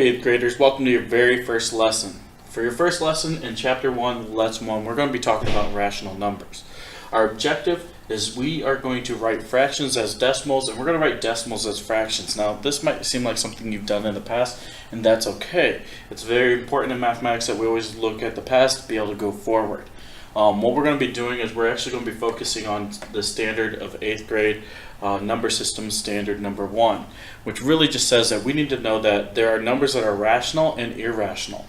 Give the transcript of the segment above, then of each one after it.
8th graders, welcome to your very first lesson. For your first lesson in Chapter 1, Lesson 1, we're going to be talking about rational numbers. Our objective is we are going to write fractions as decimals, and we're going to write decimals as fractions. Now, this might seem like something you've done in the past, and that's okay. It's very important in mathematics that we always look at the past to be able to go forward. What we're going to be doing is we're actually going to be focusing on the standard of 8th grade number system standard number 1, which really just says that we need to know that there are numbers that are rational and irrational.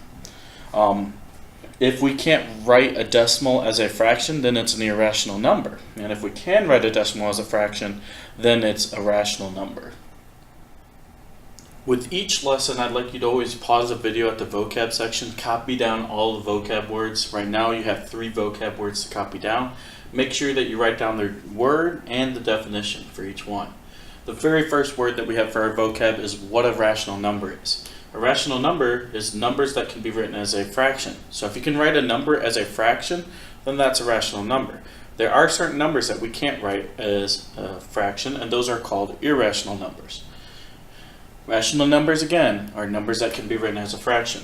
If we can't write a decimal as a fraction, then it's an irrational number. And if we can write a decimal as a fraction, then it's a rational number. With each lesson, I'd like you to always pause the video at the vocab section, copy down all the vocab words. Right now you have 3 vocab words to copy down. Make sure that you write down the word and the definition for each one. The very first word that we have for our vocab is what a rational number is. A rational number is numbers that can be written as a fraction. So if you can write a number as a fraction, then that's a rational number. There are certain numbers that we can't write as a fraction, and those are called irrational numbers. Rational numbers, again, are numbers that can be written as a fraction.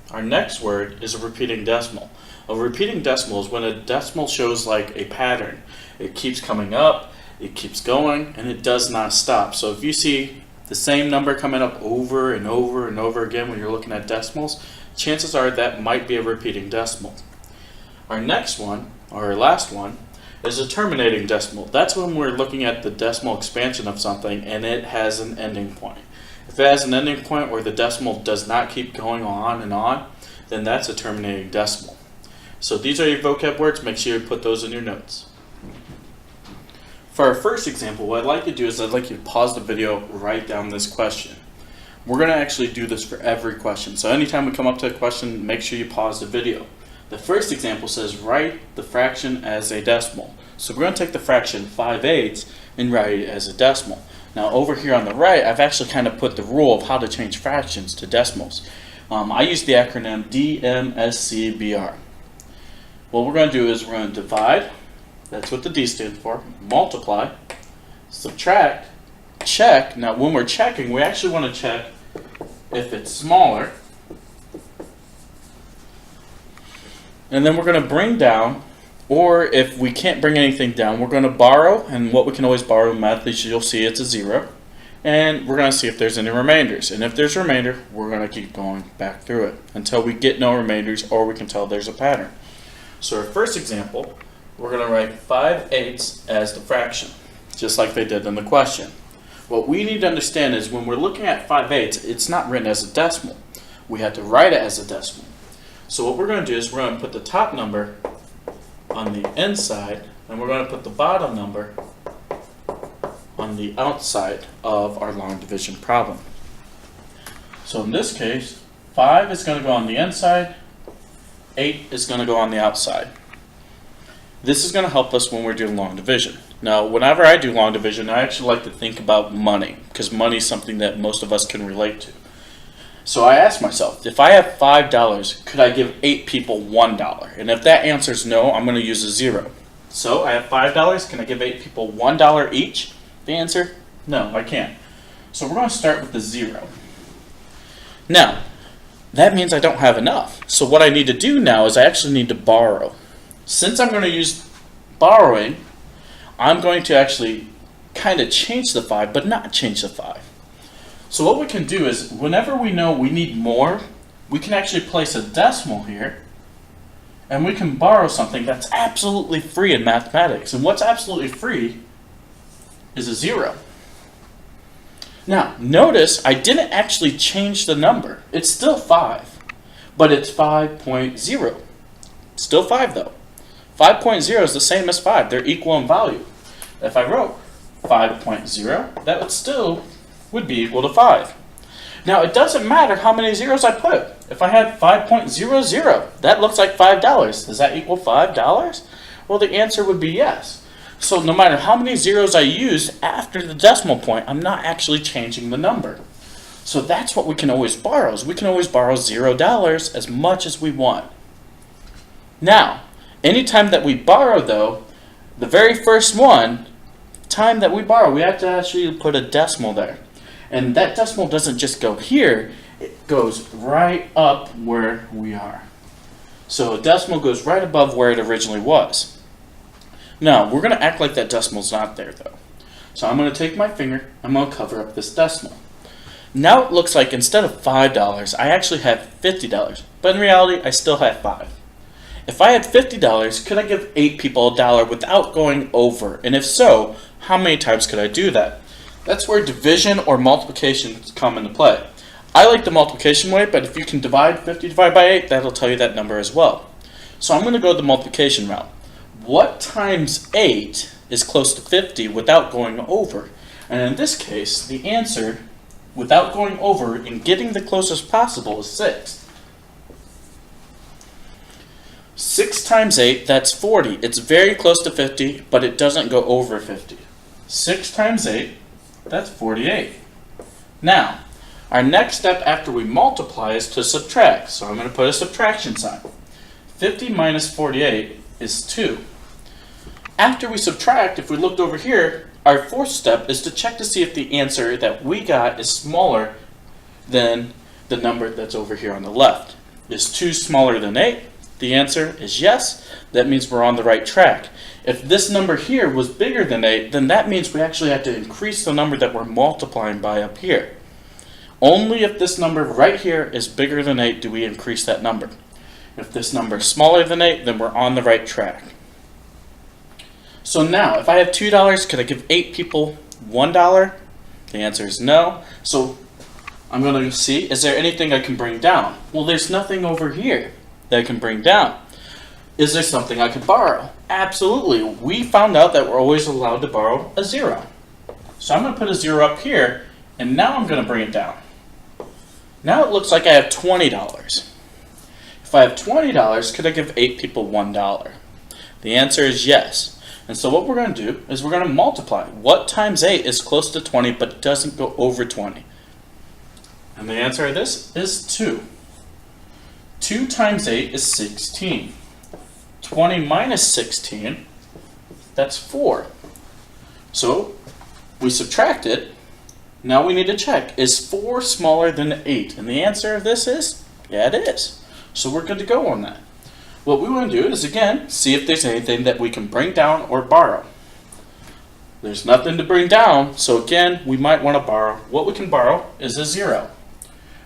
Our next word is a repeating decimal. A repeating decimal is when a decimal shows like a pattern. It keeps coming up, it keeps going, and it does not stop. So if you see the same number coming up over and over and over again when you're looking at decimals, chances are that might be a repeating decimal. Our next one, or our last one, is a terminating decimal. That's when we're looking at the decimal expansion of something and it has an ending point. If it has an ending point where the decimal does not keep going on and on, then that's a terminating decimal. So these are your vocab words. Make sure you put those in your notes. For our first example, what I'd like to do is I'd like you to pause the video, write down this question. We're going to actually do this for every question. So anytime we come up to a question, make sure you pause the video. The first example says write the fraction as a decimal. So we're going to take the fraction 5/8 and write it as a decimal. Now over here on the right, I've actually kind of put the rule of how to change fractions to decimals. I use the acronym DMSCBR. What we're going to do is we're going to divide, that's what the D stands for, multiply, subtract, check. Now when we're checking, we actually want to check if it's smaller. And then we're going to bring down, or if we can't bring anything down, we're going to borrow, and what we can always borrow in math is you'll see it's a 0. And we're going to see if there's any remainders. And if there's a remainder, we're going to keep going back through it until we get no remainders or we can tell there's a pattern. So our first example, we're going to write 5/8 as the fraction, just like they did in the question. What we need to understand is when we're looking at 5/8, it's not written as a decimal. We have to write it as a decimal. So what we're going to do is we're going to put the top number on the inside, and we're going to put the bottom number on the outside of our long division problem. So in this case, 5 is going to go on the inside, 8 is going to go on the outside. This is going to help us when we're doing long division. Now, whenever I do long division, I actually like to think about money, because money is something that most of us can relate to. So I asked myself, if I have $5, could I give 8 people $1? And if that answer is no, I'm going to use a 0. So I have $5, can I give 8 people $1 each? The answer, no, I can't. So we're going to start with the 0. Now, that means I don't have enough. So what I need to do now is I actually need to borrow. Since I'm going to use borrowing, I'm going to actually kind of change the 5, but not change the 5. So what we can do is, whenever we know we need more, we can actually place a decimal here, and we can borrow something that's absolutely free in mathematics. And what's absolutely free is a 0. Now, notice I didn't actually change the number. It's still 5, but it's 5.0. Still 5 though. 5.0 is the same as 5. They're equal in value. If I wrote 5.0, that would be equal to 5. Now, it doesn't matter how many zeros I put. If I had 5.00, that looks like $5. Does that equal $5? Well, the answer would be yes. So no matter how many zeros I use after the decimal point, I'm not actually changing the number. So that's what we can always borrow. Is we can always borrow $0 as much as we want. Now, anytime that we borrow, though, the very first time that we borrow, we have to actually put a decimal there. And that decimal doesn't just go here, goes right up where we are. So a decimal goes right above where it originally was. Now, we're going to act like that decimal's not there, though. So I'm going to take my finger, I'm going to cover up this decimal. Now it looks like instead of $5, I actually have $50, but in reality, I still have 5. If I had $50, could I give 8 people $1 without going over? And if so, how many times could I do that? That's where division or multiplication come into play. I like the multiplication way, but if you can divide 50 divided by 8, that'll tell you that number as well. So I'm going to go the multiplication route. What times 8 is close to 50 without going over? And in this case, the answer, without going over and getting the closest possible, is 6. 6 times 8, that's 40. It's very close to 50, but it doesn't go over 50. 6 times 8, that's 48. Now, our next step after we multiply is to subtract. So I'm going to put a subtraction sign. 50 minus 48 is 2. After we subtract, if we looked over here, our fourth step is to check to see if the answer that we got is smaller than the number that's over here on the left. Is 2 smaller than 8? The answer is yes. That means we're on the right track. If this number here was bigger than 8, then that means we actually have to increase the number that we're multiplying by up here. Only if this number right here is bigger than 8 do we increase that number. If this number is smaller than 8, then we're on the right track. So now, if I have $2, could I give 8 people $1? The answer is no. So I'm going to see, is there anything I can bring down? Well, there's nothing over here that I can bring down. Is there something I could borrow? Absolutely. We found out that we're always allowed to borrow a 0. So I'm going to put a 0 up here, and now I'm going to bring it down. Now it looks like I have $20. If I have $20, could I give 8 people $1? The answer is yes. And so what we're going to do is we're going to multiply. What times 8 is close to 20 but doesn't go over 20? And the answer to this is 2. 2 times 8 is 16. 20 minus 16, that's 4. So we subtract it. Now we need to check, is 4 smaller than 8? And the answer of this is, yeah, it is. So we're good to go on that. What we want to do is, again, see if there's anything that we can bring down or borrow. There's nothing to bring down, so again, we might want to borrow. What we can borrow is a 0.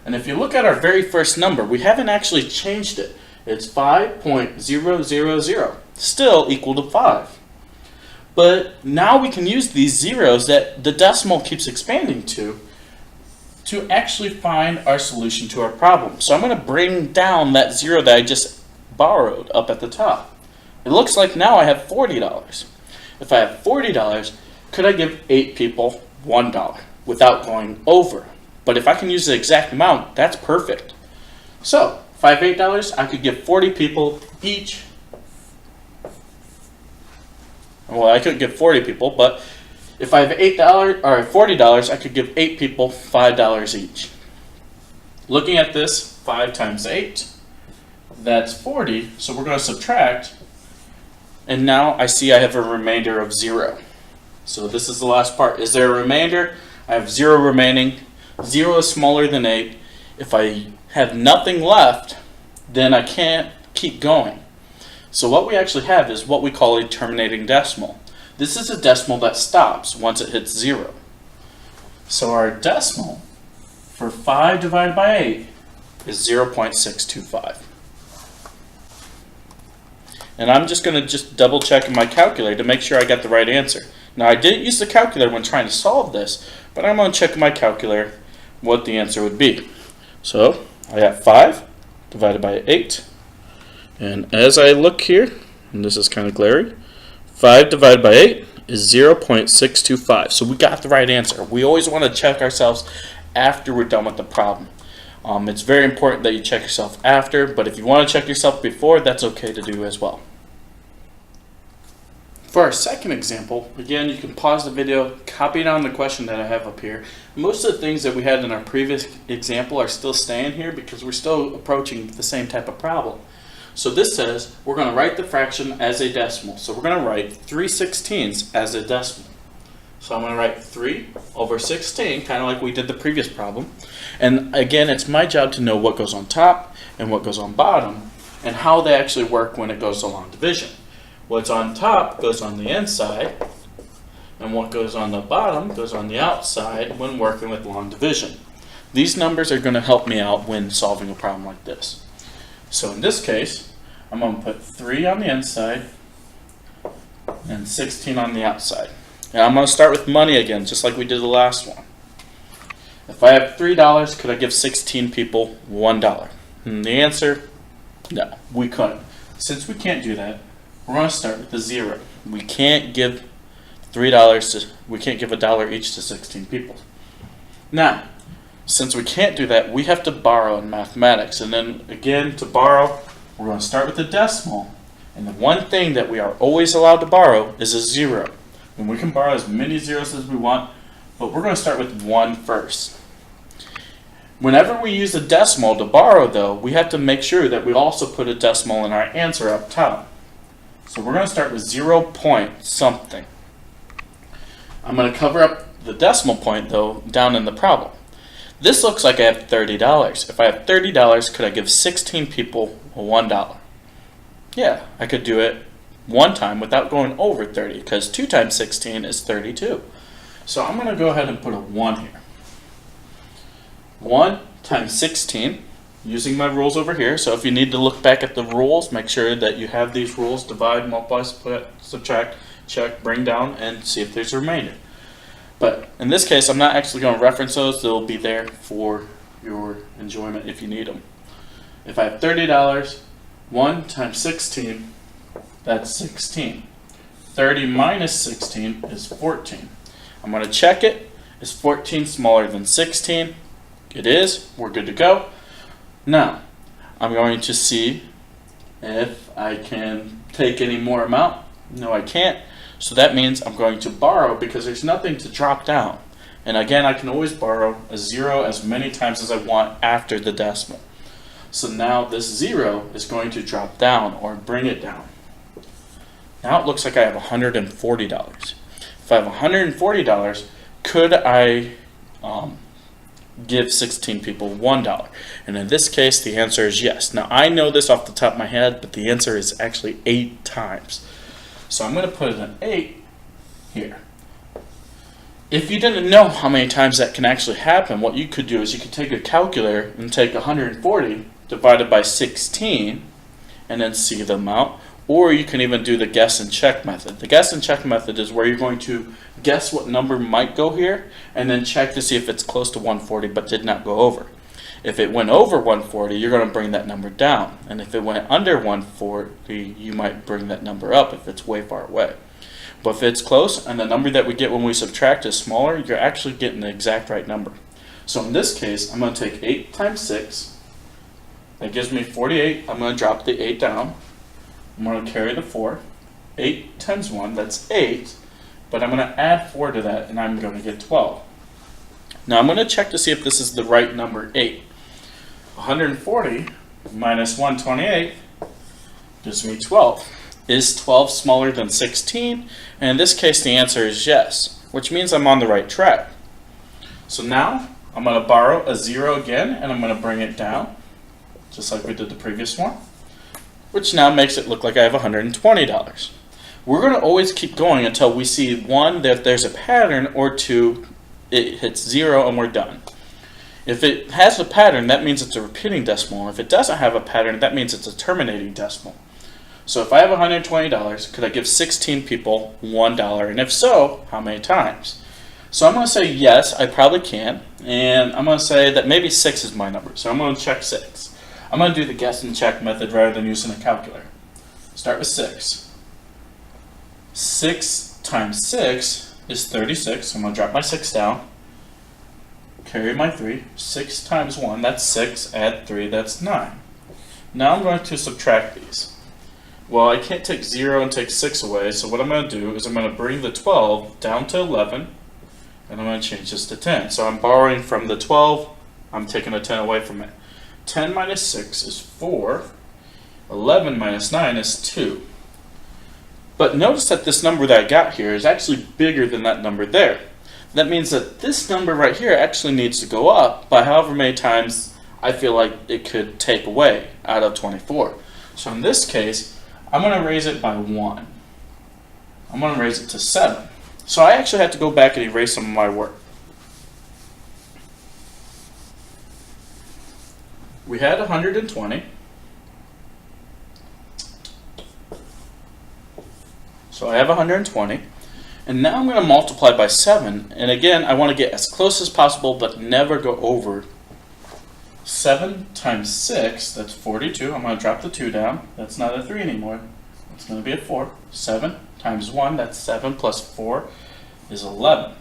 And if you look at our very first number, we haven't actually changed it. It's 5.000, still equal to 5. But now we can use these zeros that the decimal keeps expanding to actually find our solution to our problem. So I'm going to bring down that 0 that I just borrowed up at the top. It looks like now I have $40. If I have $40, could I give 8 people $1 without going over? But if I can use the exact amount, that's perfect. So if I have $8, I could give 40 people each. Well, I could give 40 people, but if I have $8 or $40, I could give 8 people $5 each. Looking at this, 5 times 8, that's 40. So we're going to subtract, and now I see I have a remainder of 0. So this is the last part. Is there a remainder? I have 0 remaining. 0 is smaller than 8. If I have nothing left, then I can't keep going. So what we actually have is what we call a terminating decimal. This is a decimal that stops once it hits 0. So our decimal for 5 divided by 8 is 0.625. And I'm just going to double check in my calculator to make sure I got the right answer. Now I didn't use the calculator when trying to solve this, but I'm going to check in my calculator what the answer would be. So I got 5 divided by 8. And as I look here, and this is kind of glary, 5 divided by 8 is 0.625. So we got the right answer. We always want to check ourselves after we're done with the problem. It's very important that you check yourself after, but if you want to check yourself before, that's okay to do as well. For our second example, again, you can pause the video, copy down the question that I have up here. Most of the things that we had in our previous example are still staying here because we're still approaching the same type of problem. So this says we're going to write the fraction as a decimal. So we're going to write 3/16 as a decimal. So I'm going to write 3 over 16, kind of like we did the previous problem. And again, it's my job to know what goes on top and what goes on bottom and how they actually work when it goes to long division. What's on top goes on the inside, and what goes on the bottom goes on the outside when working with long division. These numbers are going to help me out when solving a problem like this. So in this case, I'm going to put 3 on the inside and 16 on the outside. And I'm going to start with money again, just like we did the last one. If I have $3, could I give 16 people $1? And the answer, no, we couldn't. Since we can't do that, we're going to start with a 0. We can't give we can't give $1 each to 16 people. Now, since we can't do that, we have to borrow in mathematics. And then again, to borrow, we're going to start with a decimal. And the one thing that we are always allowed to borrow is a 0. And we can borrow as many zeros as we want, but we're going to start with 1 first. Whenever we use a decimal to borrow, though, we have to make sure that we also put a decimal in our answer up top. So we're going to start with 0 point something. I'm going to cover up the decimal point, though, down in the problem. This looks like I have $30. If I have $30, could I give 16 people $1? Yeah, I could do it one time without going over 30, because 2 times 16 is 32. So I'm going to go ahead and put a 1 here. 1 times 16, using my rules over here. So if you need to look back at the rules, make sure that you have these rules: divide, multiply, split, subtract, check, bring down, and see if there's a remainder. But in this case, I'm not actually going to reference those. They'll be there for your enjoyment if you need them. If I have $30, 1 times 16, that's 16. 30 minus 16 is 14. I'm going to check it. Is 14 smaller than 16? It is. We're good to go. Now, I'm going to see if I can take any more amount. No, I can't. So that means I'm going to borrow, because there's nothing to drop down. And again, I can always borrow a 0 as many times as I want after the decimal. So now this 0 is going to drop down, or bring it down. Now it looks like I have $140. If I have $140, could I give 16 people $1? And in this case, the answer is yes. Now I know this off the top of my head, but the answer is actually 8 times. So I'm going to put an 8 here. If you didn't know how many times that can actually happen, what you could do is you could take a calculator and take 140 divided by 16 and then see the amount. Or you can even do the guess and check method. The guess and check method is where you're going to guess what number might go here and then check to see if it's close to 140 but did not go over. If it went over 140, you're going to bring that number down. And if it went under 140, you might bring that number up if it's way far away. But if it's close and the number that we get when we subtract is smaller, you're actually getting the exact right number. So in this case, I'm going to take 8 times 6. That gives me 48. I'm going to drop the 8 down. I'm going to carry the 4. 8 times 1, that's 8. But I'm going to add 4 to that, and I'm going to get 12. Now I'm going to check to see if this is the right number, 8. 140 minus 128 gives me 12. Is 12 smaller than 16? And in this case, the answer is yes, which means I'm on the right track. So now I'm going to borrow a 0 again, and I'm going to bring it down, just like we did the previous one, which now makes it look like I have $120. We're going to always keep going until we see, 1, that there's a pattern, or 2, it hits 0 and we're done. If it has a pattern, that means it's a repeating decimal. If it doesn't have a pattern, that means it's a terminating decimal. So if I have $120, could I give 16 people $1? And if so, how many times? So I'm going to say yes, I probably can. And I'm going to say that maybe 6 is my number. So I'm going to check 6. I'm going to do the guess and check method rather than using a calculator. Start with 6. 6 times 6 is 36. So I'm going to drop my 6 down. Carry my 3. 6 times 1, that's 6. Add 3, that's 9. Now I'm going to subtract these. Well, I can't take 0 and take 6 away, so what I'm going to do is I'm going to bring the 12 down to 11, and I'm going to change this to 10. So I'm borrowing from the 12, I'm taking a 10 away from it. 10 minus 6 is 4. 11 minus 9 is 2. But notice that this number that I got here is actually bigger than that number there. That means that this number right here actually needs to go up by however many times I feel like it could take away out of 24. So in this case, I'm going to raise it by 1. I'm going to raise it to 7. So I actually have to go back and erase some of my work. We had 120. So I have 120. And now I'm going to multiply by 7. And again, I want to get as close as possible, but never go over. 7 times 6, that's 42. I'm going to drop the 2 down. That's not a 3 anymore. It's going to be a 4. 7 times 1, that's 7 plus 4 is 11.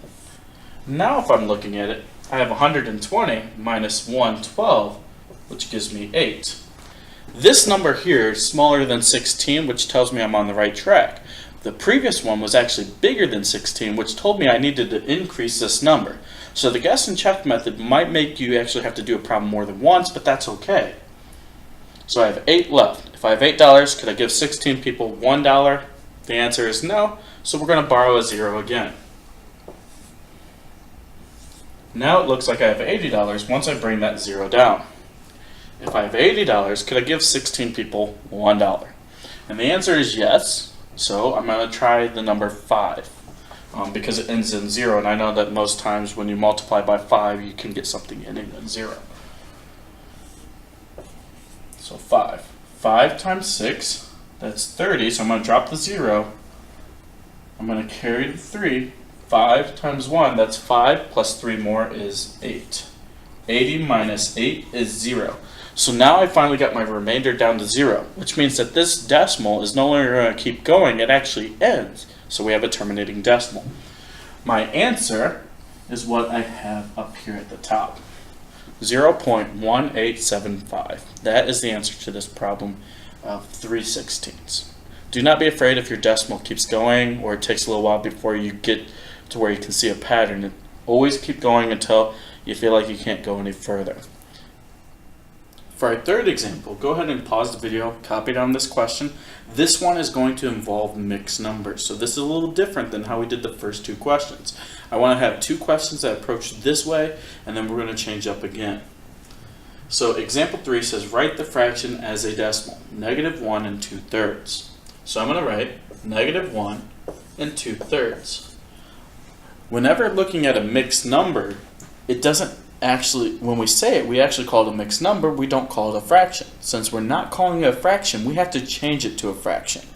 Now if I'm looking at it, I have 120 minus 112, which gives me 8. This number here is smaller than 16, which tells me I'm on the right track. The previous one was actually bigger than 16, which told me I needed to increase this number. So the guess and check method might make you actually have to do a problem more than once, but that's okay. So I have 8 left. If I have $8, could I give 16 people $1? The answer is no, so we're going to borrow a 0 again. Now it looks like I have $80 once I bring that 0 down. If I have $80, could I give 16 people $1? And the answer is yes, so I'm going to try the number 5 because it ends in 0, and I know that most times when you multiply by 5 you can get something ending in 0. So 5. 5 times 6, that's 30, so I'm going to drop the 0. I'm going to carry the 3. 5 times 1, that's 5, plus 3 more is 8. 80 minus 8 is 0. So now I finally got my remainder down to 0, which means that this decimal is no longer going to keep going, it actually ends. So we have a terminating decimal. My answer is what I have up here at the top. 0.1875. That is the answer to this problem of 3/16. Do not be afraid if your decimal keeps going or it takes a little while before you get to where you can see a pattern. Always keep going until you feel like you can't go any further. For our third example, go ahead and pause the video, copy down this question. This one is going to involve mixed numbers, so this is a little different than how we did the first 2 questions. I want to have 2 questions that approach this way, and then we're going to change up again. So example 3 says write the fraction as a decimal, -1 and 2/3. So I'm going to write -1 and 2/3. Whenever looking at a mixed number, it doesn't actually, when we say it, we actually call it a mixed number, we don't call it a fraction. Since we're not calling it a fraction, we have to change it to a fraction.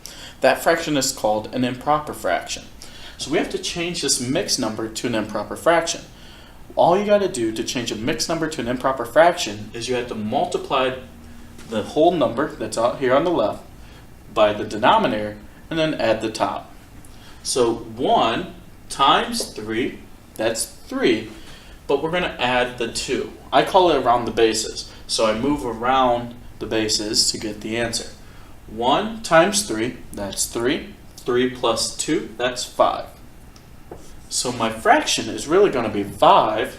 That fraction is called an improper fraction. So we have to change this mixed number to an improper fraction. All you got to do to change a mixed number to an improper fraction is you have to multiply the whole number that's out here on the left by the denominator and then add the top. So 1 times 3, that's 3. But we're going to add the 2. I call it around the bases. So I move around the bases to get the answer. 1 times 3, that's 3. 3 plus 2, that's 5. So my fraction is really going to be 5.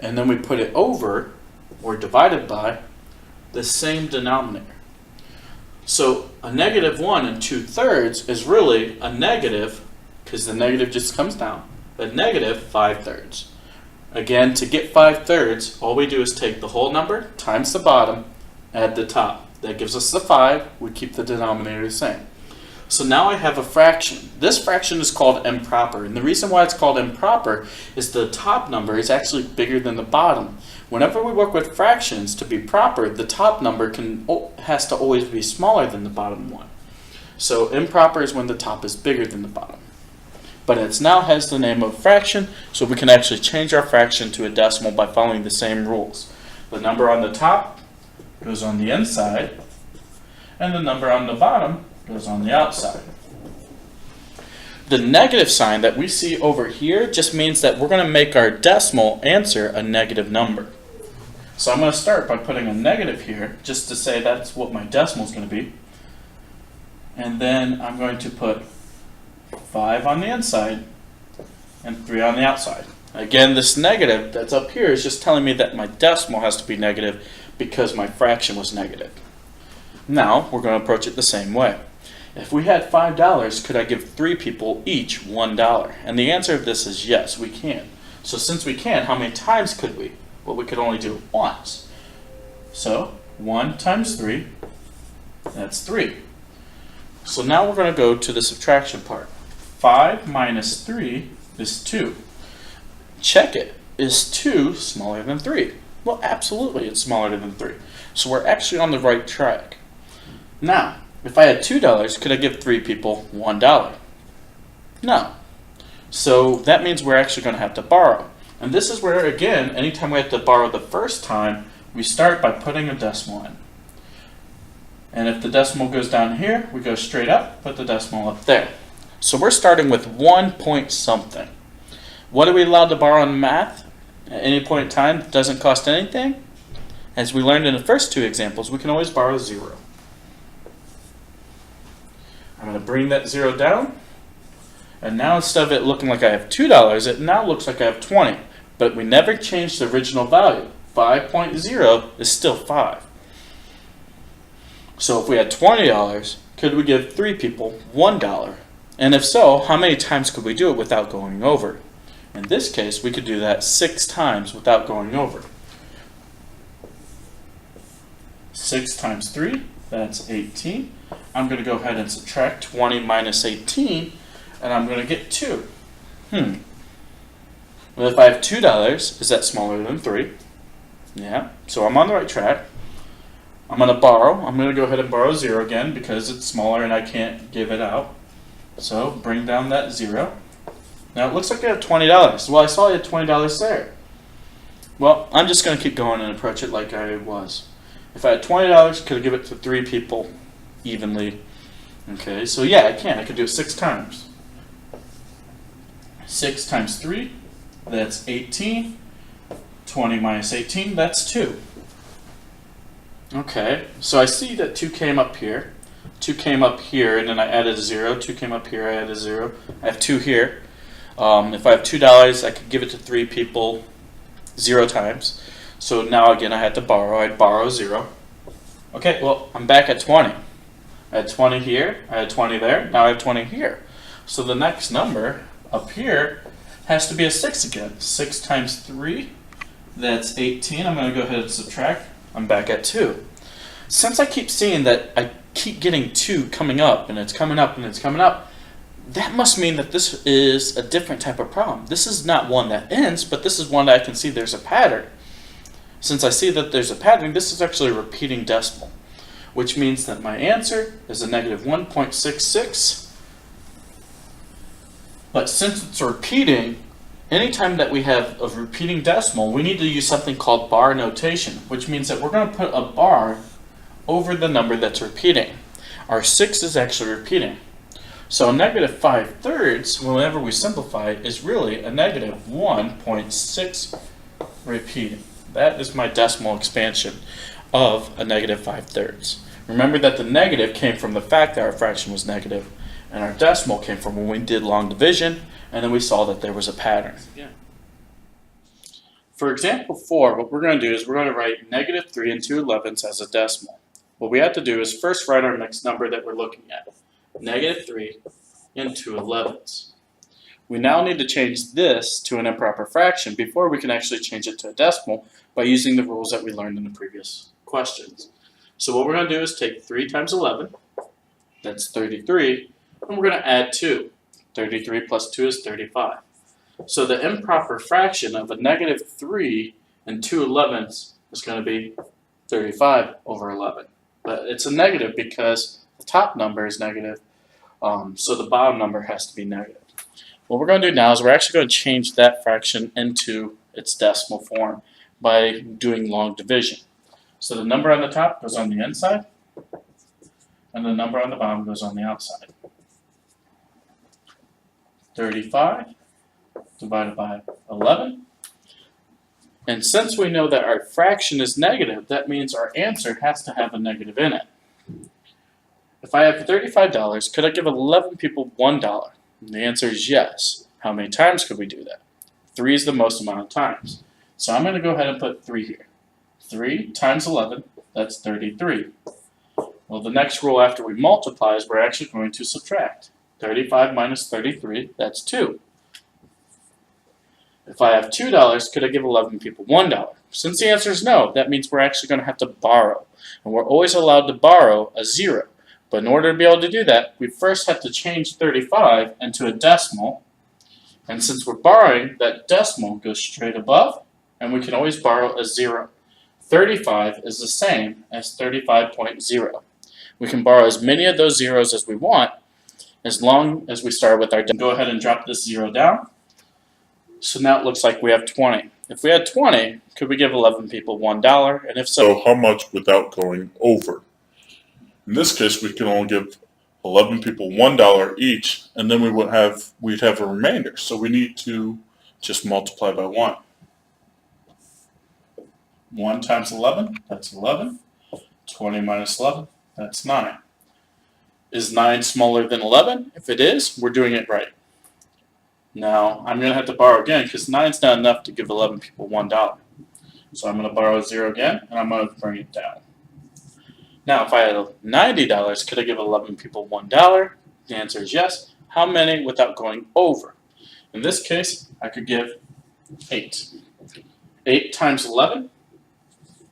And then we put it over, or divided by, the same denominator. So a -1 and 2/3 is really a negative, because the negative just comes down, a -5/3. Again, to get 5/3, all we do is take the whole number times the bottom, add the top. That gives us the 5. We keep the denominator the same. So now I have a fraction. This fraction is called improper. And the reason why it's called improper is the top number is actually bigger than the bottom. Whenever we work with fractions, to be proper, the top number has to always be smaller than the bottom one. So improper is when the top is bigger than the bottom. But it now has the name of fraction, so we can actually change our fraction to a decimal by following the same rules. The number on the top goes on the inside, and the number on the bottom goes on the outside. The negative sign that we see over here just means that we're going to make our decimal answer a negative number. So I'm going to start by putting a negative here, just to say that's what my decimal is going to be. And then I'm going to put 5 on the inside and 3 on the outside. Again, this negative that's up here is just telling me that my decimal has to be negative because my fraction was negative. Now we're going to approach it the same way. If we had $5, could I give 3 people each $1? And the answer of this is yes, we can. So since we can, how many times could we? Well, we could only do it once. So 1 times 3, that's 3. So now we're going to go to the subtraction part. 5 minus 3 is 2. Check it. Is 2 smaller than 3? Well, absolutely it's smaller than 3. So we're actually on the right track. Now, if I had $2, could I give 3 people $1? No. So that means we're actually going to have to borrow. And this is where, again, anytime we have to borrow the first time, we start by putting a decimal in. And if the decimal goes down here, we go straight up, put the decimal up there. So we're starting with 1 point something. What are we allowed to borrow in math at any point in time that doesn't cost anything? As we learned in the first 2 examples, we can always borrow 0. I'm going to bring that 0 down. And now instead of it looking like I have $2, it now looks like I have 20. But we never changed the original value. 5.0 is still 5. So if we had $20, could we give 3 people $1? And if so, how many times could we do it without going over? In this case, we could do that 6 times without going over. 6 times 3, that's 18. I'm going to go ahead and subtract 20 minus 18, and I'm going to get 2. Well, if I have $2, is that smaller than 3? Yeah, so I'm on the right track. I'm going to borrow. I'm going to go ahead and borrow 0 again because it's smaller and I can't give it out. So bring down that 0. Now it looks like I have $20. Well, I saw I had $20 there. Well, I'm just going to keep going and approach it like I was. If I had $20, could I give it to 3 people evenly? Okay, so yeah, I can. I could do it 6 times. 6 times 3, that's 18. 20 minus 18, that's 2. Okay, so I see that 2 came up here. 2 came up here, and then I added a 0. 2 came up here, I added a 0. I have 2 here. If I have $2, I could give it to 3 people 0 times. So now again, I had to borrow. I'd borrow 0. Okay, well, I'm back at 20. I had 20 here, I had 20 there, now I have 20 here. So the next number up here has to be a 6 again. 6 times 3, that's 18. I'm going to go ahead and subtract. I'm back at 2. Since I keep seeing that I keep getting 2 coming up, and it's coming up, and it's coming up, that must mean that this is a different type of problem. This is not one that ends, but this is one that I can see there's a pattern. Since I see that there's a pattern, this is actually a repeating decimal, which means that my answer is a negative 1.66. But since it's repeating, anytime that we have a repeating decimal, we need to use something called bar notation, which means that we're going to put a bar over the number that's repeating. Our 6 is actually repeating. So negative 5/3, whenever we simplify it, is really a negative 1.6 repeating. That is my decimal expansion of a negative 5/3. Remember that the negative came from the fact that our fraction was negative, and our decimal came from when we did long division, and then we saw that there was a pattern. For example 4, what we're going to do is we're going to write negative 3 and 2/11 as a decimal. What we have to do is first write our next number that we're looking at. Negative 3 and 2/11. We now need to change this to an improper fraction before we can actually change it to a decimal by using the rules that we learned in the previous questions. So what we're going to do is take 3 times 11, that's 33, and we're going to add 2. 33 plus 2 is 35. So the improper fraction of a negative 3 and 2/11 is going to be 35 over 11. But it's a negative because the top number is negative, so the bottom number has to be negative. What we're going to do now is we're actually going to change that fraction into its decimal form by doing long division. So the number on the top goes on the inside, and the number on the bottom goes on the outside. 35 divided by 11. And since we know that our fraction is negative, that means our answer has to have a negative in it. If I have $35, could I give 11 people $1? And the answer is yes. How many times could we do that? 3 is the most amount of times. So I'm going to go ahead and put 3 here. 3 times 11, that's 33. Well, the next rule after we multiply is we're actually going to subtract. 35 minus 33, that's 2. If I have $2, could I give 11 people $1? Since the answer is no, that means we're actually going to have to borrow. And we're always allowed to borrow a 0. But in order to be able to do that, we first have to change 35 into a decimal. And since we're borrowing, that decimal goes straight above, and we can always borrow a 0. 35 is the same as 35.0. We can borrow as many of those zeros as we want, as long as we start with our decimal. Go ahead and drop this 0 down. So now it looks like we have 20. If we had 20, could we give 11 people $1? And if so, how much without going over? In this case, we can only give 11 people $1 each, and then we'd have a remainder. So we need to just multiply by 1. 1 times 11, that's 11. 20 minus 11, that's 9. Is 9 smaller than 11? If it is, we're doing it right. Now, I'm going to have to borrow again because 9's not enough to give 11 people $1. So I'm going to borrow a 0 again, and I'm going to bring it down. Now, if I had $90, could I give 11 people $1? The answer is yes. How many without going over? In this case, I could give 8. 8 times 11,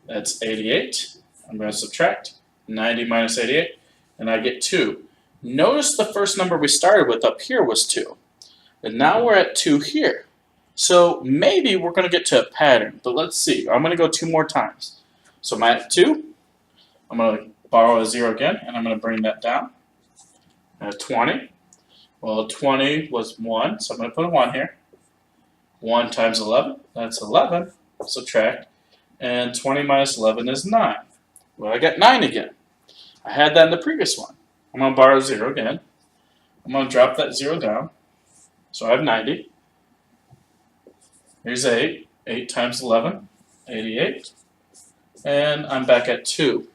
that's 88. I'm going to subtract 90 minus 88, and I get 2. Notice the first number we started with up here was 2. And now we're at 2 here. So maybe we're going to get to a pattern, but let's see. I'm going to go 2 more times. So I'm at 2. I'm going to borrow a 0 again, and I'm going to bring that down. At 20. Well, 20 was 1, so I'm going to put a 1 here. 1 times 11, that's 11. Subtract. And 20 minus 11 is 9. Well, I got 9 again. I had that in the previous one. I'm going to borrow 0 again. I'm going to drop that 0 down. So I have 90. Here's 8. 8 times 11, 88. And I'm back at 2.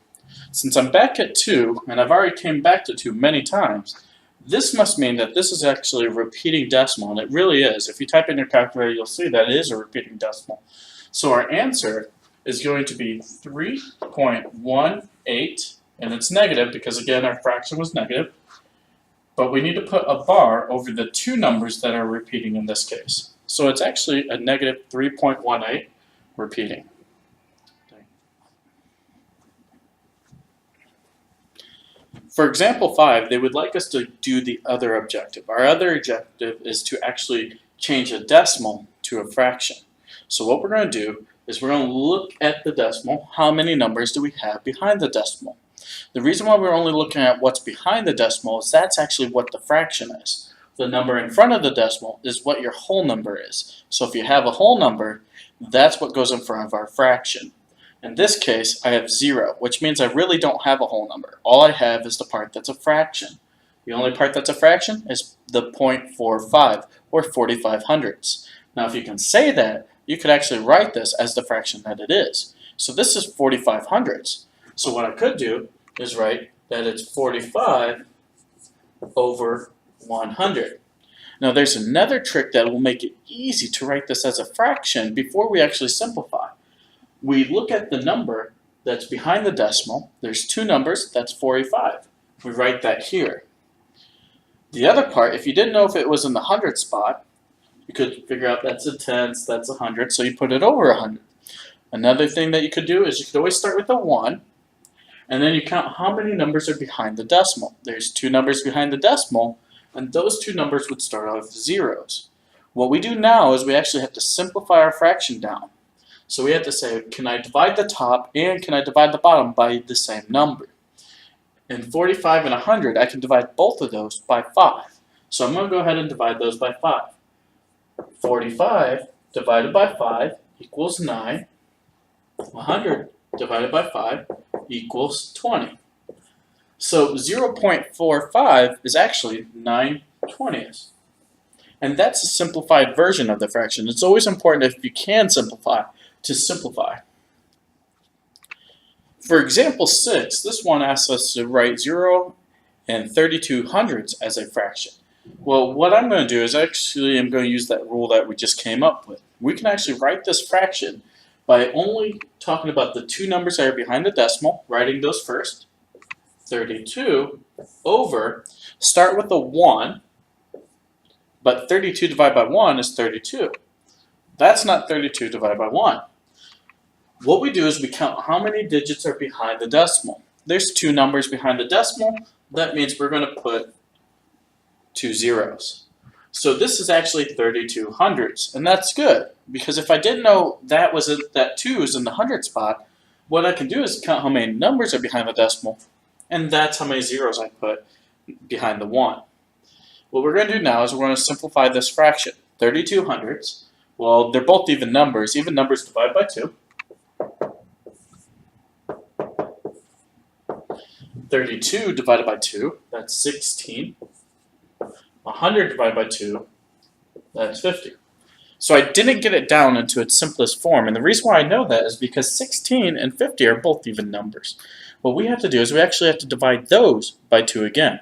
Since I'm back at 2, and I've already came back to 2 many times, this must mean that this is actually a repeating decimal, and it really is. If you type in your calculator, you'll see that it is a repeating decimal. So our answer is going to be 3.18, and it's negative because, again, our fraction was negative. But we need to put a bar over the 2 numbers that are repeating in this case. So it's actually a negative 3.18 repeating. For example 5, they would like us to do the other objective. Our other objective is to actually change a decimal to a fraction. So what we're going to do is we're going to look at the decimal. How many numbers do we have behind the decimal? The reason why we're only looking at what's behind the decimal is that's actually what the fraction is. The number in front of the decimal is what your whole number is. So if you have a whole number, that's what goes in front of our fraction. In this case, I have 0, which means I really don't have a whole number. All I have is the part that's a fraction. The only part that's a fraction is the 0.45, or 45 hundredths. Now if you can say that, you could actually write this as the fraction that it is. So this is 45 hundredths. So what I could do is write that it's 45 over 100. Now there's another trick that will make it easy to write this as a fraction before we actually simplify. We look at the number that's behind the decimal. There's 2 numbers, that's 45. We write that here. The other part, if you didn't know if it was in the hundred spot, you could figure out that's a tenth, that's 100, so you put it over 100. Another thing that you could do is you could always start with a 1, and then you count how many numbers are behind the decimal. There's 2 numbers behind the decimal, and those 2 numbers would start off with zeros. What we do now is we actually have to simplify our fraction down. So we have to say, can I divide the top and can I divide the bottom by the same number? In 45 and 100, I can divide both of those by 5. So I'm going to go ahead and divide those by 5. 45 divided by 5 equals 9. 100 divided by 5 equals 20. So 0.45 is actually 9/20. And that's a simplified version of the fraction. It's always important, if you can simplify, to simplify. For example 6, this one asks us to write 0 and 32 hundredths as a fraction. Well, what I'm going to do is actually I'm going to use that rule that we just came up with. We can actually write this fraction by only talking about the 2 numbers that are behind the decimal, writing those first. 32 over, start with a 1, but 32 divided by 1 is 32. That's not 32 divided by 1. What we do is we count how many digits are behind the decimal. There's 2 numbers behind the decimal. That means we're going to put 2 zeros. So this is actually 32 hundredths, and that's good, because if I didn't know that 2 is in the hundred spot, what I can do is count how many numbers are behind the decimal, and that's how many zeros I put behind the 1. What we're going to do now is we're going to simplify this fraction. 32 hundredths, well, they're both even numbers. Even numbers divide by 2. 32 divided by 2, that's 16. 100 divided by 2, that's 50. So I didn't get it down into its simplest form, and the reason why I know that is because 16 and 50 are both even numbers. What we have to do is we actually have to divide those by 2 again.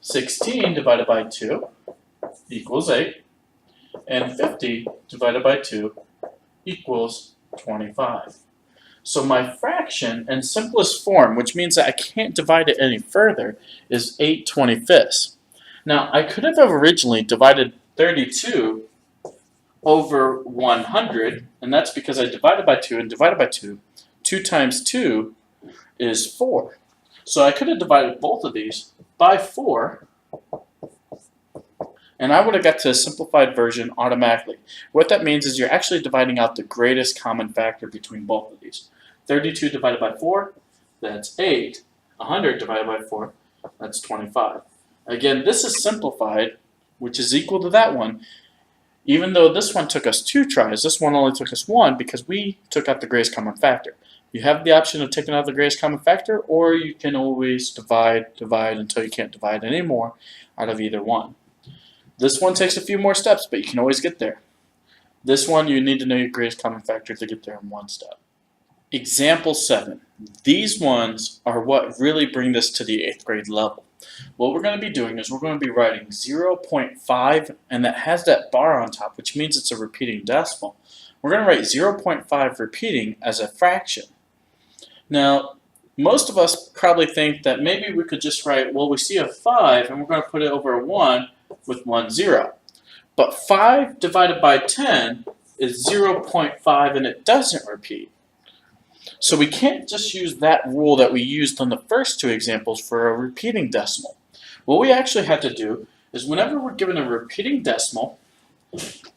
16 divided by 2 equals 8, and 50 divided by 2 equals 25. So my fraction in simplest form, which means that I can't divide it any further, is 8/25. Now, I could have originally divided 32 over 100, and that's because I divided by 2 and divided by 2. 2 times 2 is 4. So I could have divided both of these by 4, and I would have got to a simplified version automatically. What that means is you're actually dividing out the greatest common factor between both of these. 32 divided by 4, that's 8. 100 divided by 4, that's 25. Again, this is simplified, which is equal to that one. Even though this one took us 2 tries, this one only took us 1 because we took out the greatest common factor. You have the option of taking out the greatest common factor, or you can always divide until you can't divide anymore out of either one. This one takes a few more steps, but you can always get there. This one, you need to know your greatest common factor to get there in one step. Example 7. These ones are what really bring this to the 8th grade level. What we're going to be doing is we're going to be writing 0.5, and that has that bar on top, which means it's a repeating decimal. We're going to write 0.5 repeating as a fraction. Now, most of us probably think that maybe we could just write, well, we see a 5, and we're going to put it over a 1 with 1 0. But 5 divided by 10 is 0.5, and it doesn't repeat. So we can't just use that rule that we used on the first 2 examples for a repeating decimal. What we actually have to do is whenever we're given a repeating decimal,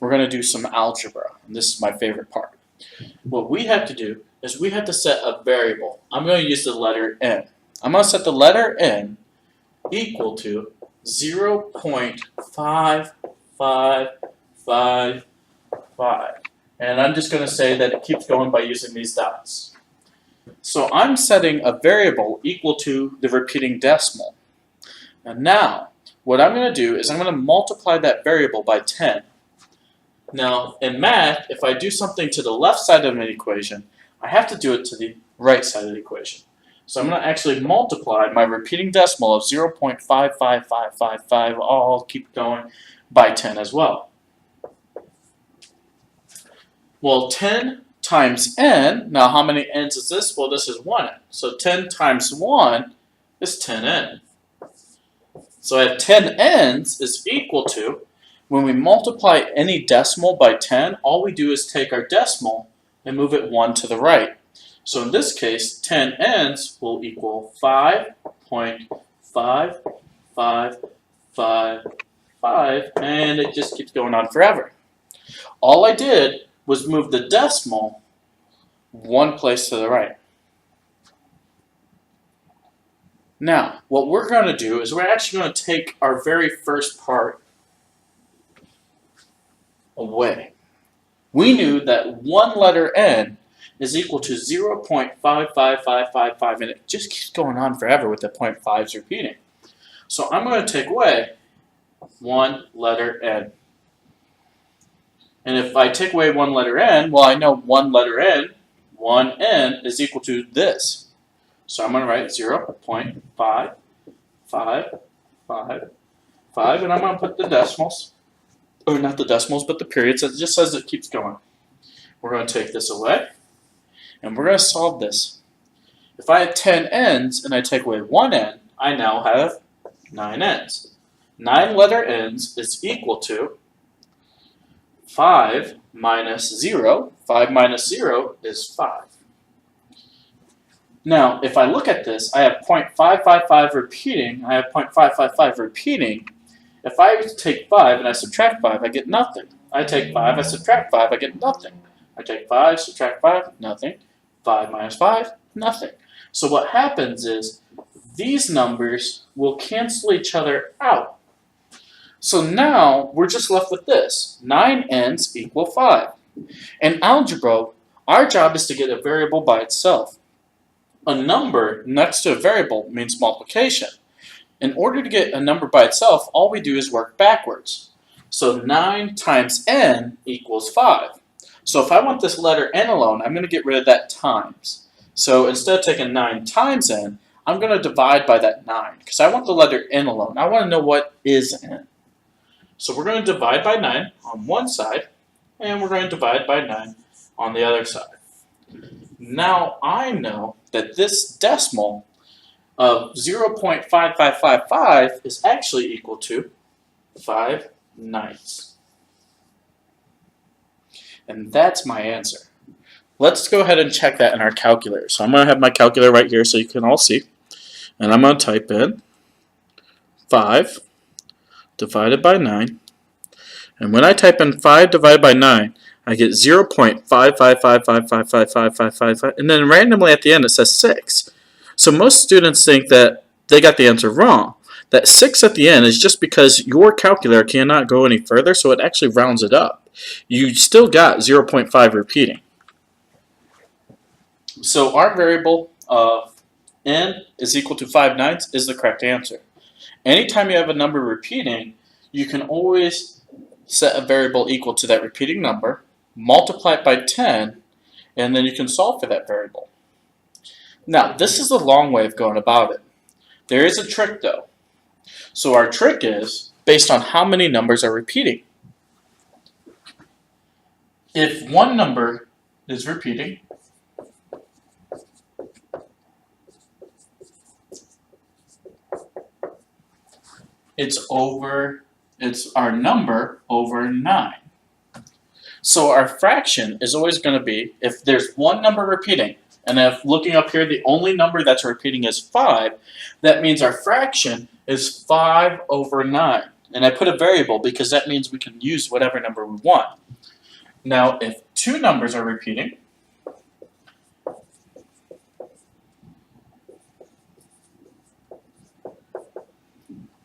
we're going to do some algebra. And this is my favorite part. What we have to do is we have to set a variable. I'm going to use the letter n. I'm going to set the letter n equal to 0.5555. And I'm just going to say that it keeps going by using these dots. So I'm setting a variable equal to the repeating decimal. And now, what I'm going to do is I'm going to multiply that variable by 10. Now, in math, if I do something to the left side of an equation, I have to do it to the right side of the equation. So I'm going to actually multiply my repeating decimal of 0.55555, I'll keep going, by 10 as well. Well, 10 times n, now how many n's is this? Well, this is 1n. So 10 times 1 is 10n. So I have 10 n's is equal to, when we multiply any decimal by 10, all we do is take our decimal and move it 1 to the right. So in this case, 10 n's will equal 5.5555, and it just keeps going on forever. All I did was move the decimal 1 place to the right. Now, what we're going to do is we're actually going to take our very first part away. We knew that one letter n is equal to 0.55555, and it just keeps going on forever with the 0.5s repeating. So I'm going to take away one letter n. And if I take away one letter n, well, I know one letter n, 1n, is equal to this. So I'm going to write 0.5555, and I'm going to put the decimals, or not the decimals, but the periods. It just says it keeps going. We're going to take this away, and we're going to solve this. If I have 10 ends and I take away one end, I now have 9 ends. 9 letter ends is equal to 5 minus 0. 5 minus 0 is 5. Now, if I look at this, I have 0.555 repeating. I have 0.555 repeating. If I take 5 and I subtract 5, I get nothing. I take 5, I subtract 5, I get nothing. I take 5, subtract 5, nothing. 5 minus 5, nothing. So what happens is these numbers will cancel each other out. So now we're just left with this. 9 ends equal 5. In algebra, our job is to get a variable by itself. A number next to a variable means multiplication. In order to get a number by itself, all we do is work backwards. So 9 times n equals 5. So if I want this letter n alone, I'm going to get rid of that times. So instead of taking 9 times n, I'm going to divide by that 9, because I want the letter n alone. I want to know what is n. So we're going to divide by 9 on one side, and we're going to divide by 9 on the other side. Now I know that this decimal of 0.5555 is actually equal to 5/9. And that's my answer. Let's go ahead and check that in our calculator. So I'm going to have my calculator right here so you can all see. And I'm going to type in 5 divided by 9. And when I type in 5 divided by 9, I get 0.555555555, and then randomly at the end it says 6. So most students think that they got the answer wrong. That 6 at the end is just because your calculator cannot go any further, so it actually rounds it up. You still got 0.5 repeating. So our variable of n is equal to 5/9 is the correct answer. Anytime you have a number repeating, you can always set a variable equal to that repeating number, multiply it by 10, and then you can solve for that variable. Now, this is a long way of going about it. There is a trick though. So our trick is based on how many numbers are repeating. If one number is repeating, it's our number over 9. So our fraction is always going to be, if there's one number repeating, and if looking up here the only number that's repeating is 5, that means our fraction is 5/9. And I put a variable because that means we can use whatever number we want. Now if two numbers are repeating,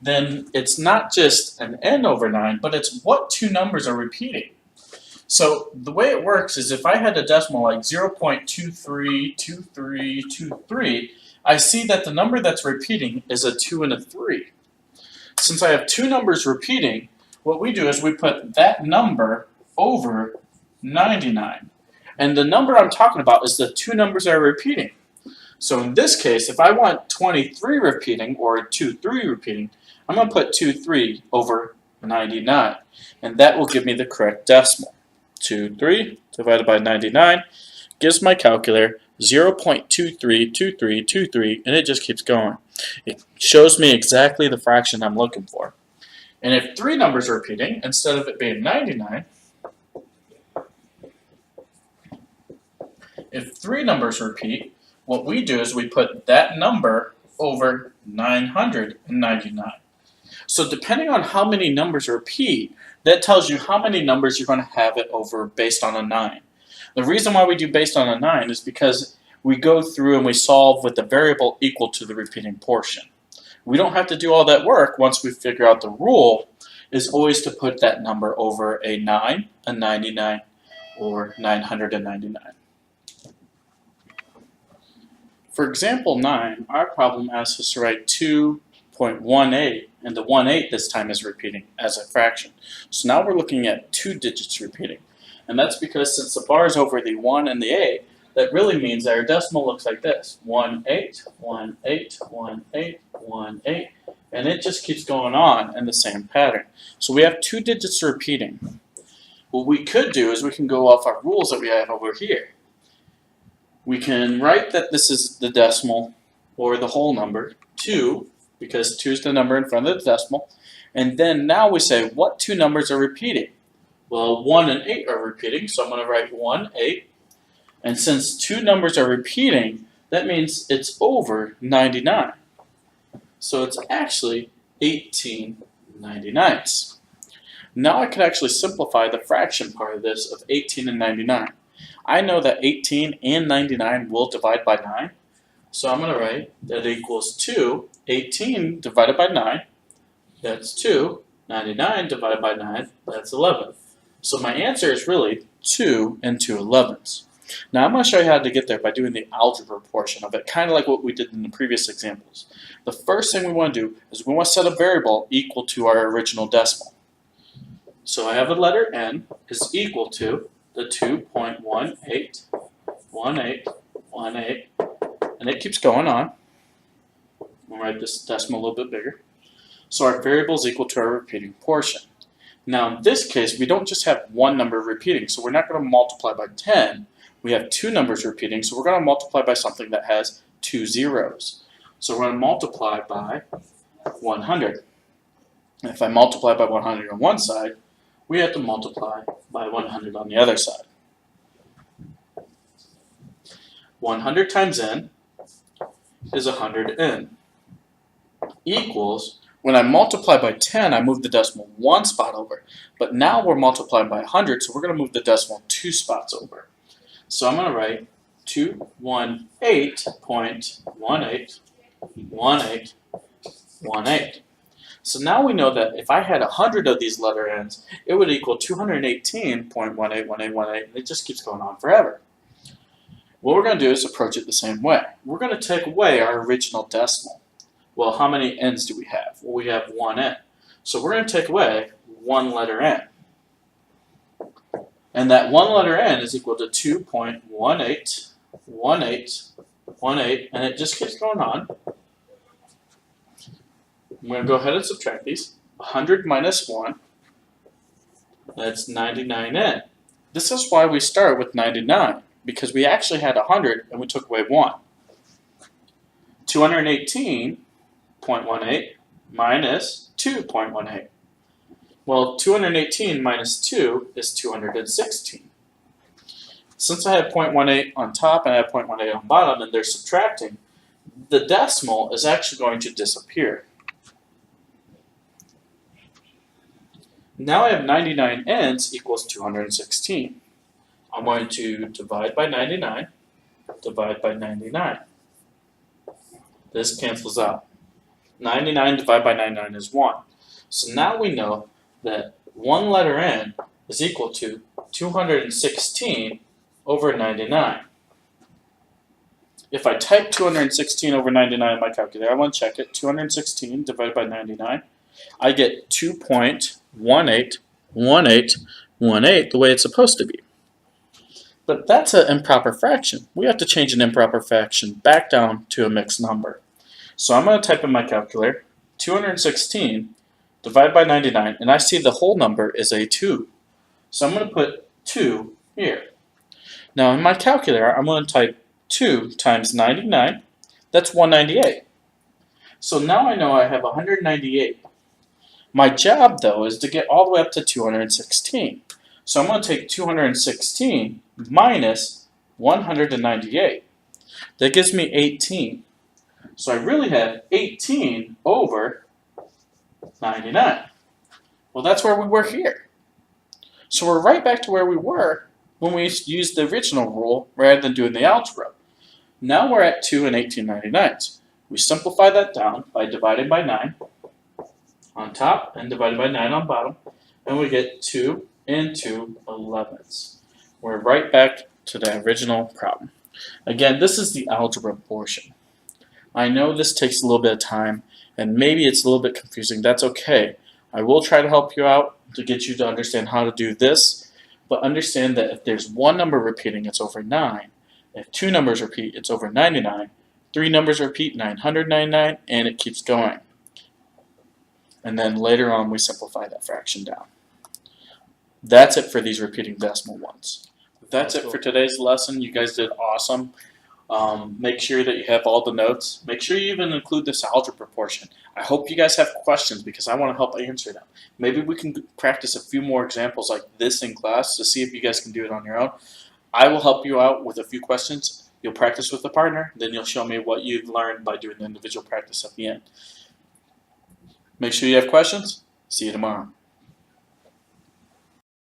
then it's not just an n over 9, but it's what two numbers are repeating. So the way it works is if I had a decimal like 0.232323, I see that the number that's repeating is a 2 and a 3. Since I have two numbers repeating, what we do is we put that number over 99. And the number I'm talking about is the two numbers that are repeating. So in this case, if I want 23 repeating or 23 repeating, I'm going to put 23 over 99. And that will give me the correct decimal. 23 divided by 99 gives my calculator 0.232323, and it just keeps going. It shows me exactly the fraction I'm looking for. And if three numbers are repeating, instead of it being 99, if three numbers repeat, what we do is we put that number over 999. So depending on how many numbers repeat, that tells you how many numbers you're going to have it over based on a 9. The reason why we do based on a 9 is because we go through and we solve with the variable equal to the repeating portion. We don't have to do all that work once we figure out the rule is always to put that number over a 9, a 99, or 999. For example 9, our problem asks us to write 2.18, and the 18 this time is repeating as a fraction. So now we're looking at 2 digits repeating. And that's because since the bar is over the 1 and the 8, that really means that our decimal looks like this. 18, 18, 18, 18, and it just keeps going on in the same pattern. So we have 2 digits repeating. What we could do is we can go off our rules that we have over here. We can write that this is the decimal or the whole number, 2, because 2 is the number in front of the decimal. And then now we say, what two numbers are repeating? Well, 1 and 8 are repeating, so I'm going to write 1, 8. And since two numbers are repeating, that means it's over 99. So it's actually 18 99ths. Now I could actually simplify the fraction part of this of 18 and 99. I know that 18 and 99 will divide by 9. So I'm going to write that equals 2. 18 divided by 9, that's 2. 99 divided by 9, that's 11. So my answer is really 2 and 2 11ths. Now I'm going to show you how to get there by doing the algebra portion of it, kind of like what we did in the previous examples. The first thing we want to do is we want to set a variable equal to our original decimal. So I have a letter n is equal to the 2.181818, and it keeps going on. I'll write this decimal a little bit bigger. So our variable is equal to our repeating portion. Now in this case, we don't just have one number repeating, so we're not going to multiply by 10. We have two numbers repeating, so we're going to multiply by something that has two zeros. So we're going to multiply by 100. If I multiply by 100 on one side, we have to multiply by 100 on the other side. 100 times n is 100n equals, when I multiply by 10, I move the decimal one spot over. But now we're multiplying by 100, so we're going to move the decimal two spots over. So I'm going to write 218.181818. So now we know that if I had 100 of these letter n's, it would equal 218.181818, and it just keeps going on forever. What we're going to do is approach it the same way. We're going to take away our original decimal. Well, how many n's do we have? Well, we have one n. So we're going to take away one letter n. And that one letter n is equal to 2.181818, and it just keeps going on. I'm going to go ahead and subtract these. 100 minus 1, that's 99n. This is why we start with 99, because we actually had 100 and we took away 1. 218.18 minus 2.18. Well, 218 minus 2 is 216. Since I have 0.18 on top and I have 0.18 on bottom and they're subtracting, the decimal is actually going to disappear. Now I have 99 n's equals 216. I'm going to divide by 99, divide by 99. This cancels out. 99 divided by 99 is 1. So now we know that one letter n is equal to 216 over 99. If I type 216 over 99 in my calculator, I want to check it. 216 divided by 99, I get 2.181818, the way it's supposed to be. But that's an improper fraction. We have to change an improper fraction back down to a mixed number. So I'm going to type in my calculator, 216 divided by 99, and I see the whole number is a 2. So I'm going to put 2 here. Now in my calculator, I'm going to type 2 times 99, that's 198. So now I know I have 198. My job, though, is to get all the way up to 216. So I'm going to take 216 minus 198. That gives me 18. So I really have 18 over 99. Well, that's where we were here. So we're right back to where we were when we used the original rule rather than doing the algebra. Now we're at 2 and 18 99ths. We simplify that down by dividing by 9 on top and divided by 9 on bottom, and we get 2 and 2 11ths. We're right back to the original problem. Again, this is the algebra portion. I know this takes a little bit of time, and maybe it's a little bit confusing. That's okay. I will try to help you out to get you to understand how to do this, but understand that if there's one number repeating, it's over 9. If two numbers repeat, it's over 99. Three numbers repeat, 999, and it keeps going. And then later on, we simplify that fraction down. That's it for these repeating decimal ones. That's it for today's lesson. You guys did awesome. Make sure that you have all the notes. Make sure you even include this algebra portion. I hope you guys have questions because I want to help answer them. Maybe we can practice a few more examples like this in class to see if you guys can do it on your own. I will help you out with a few questions. You'll practice with a partner, then you'll show me what you've learned by doing the individual practice at the end. Make sure you have questions. See you tomorrow.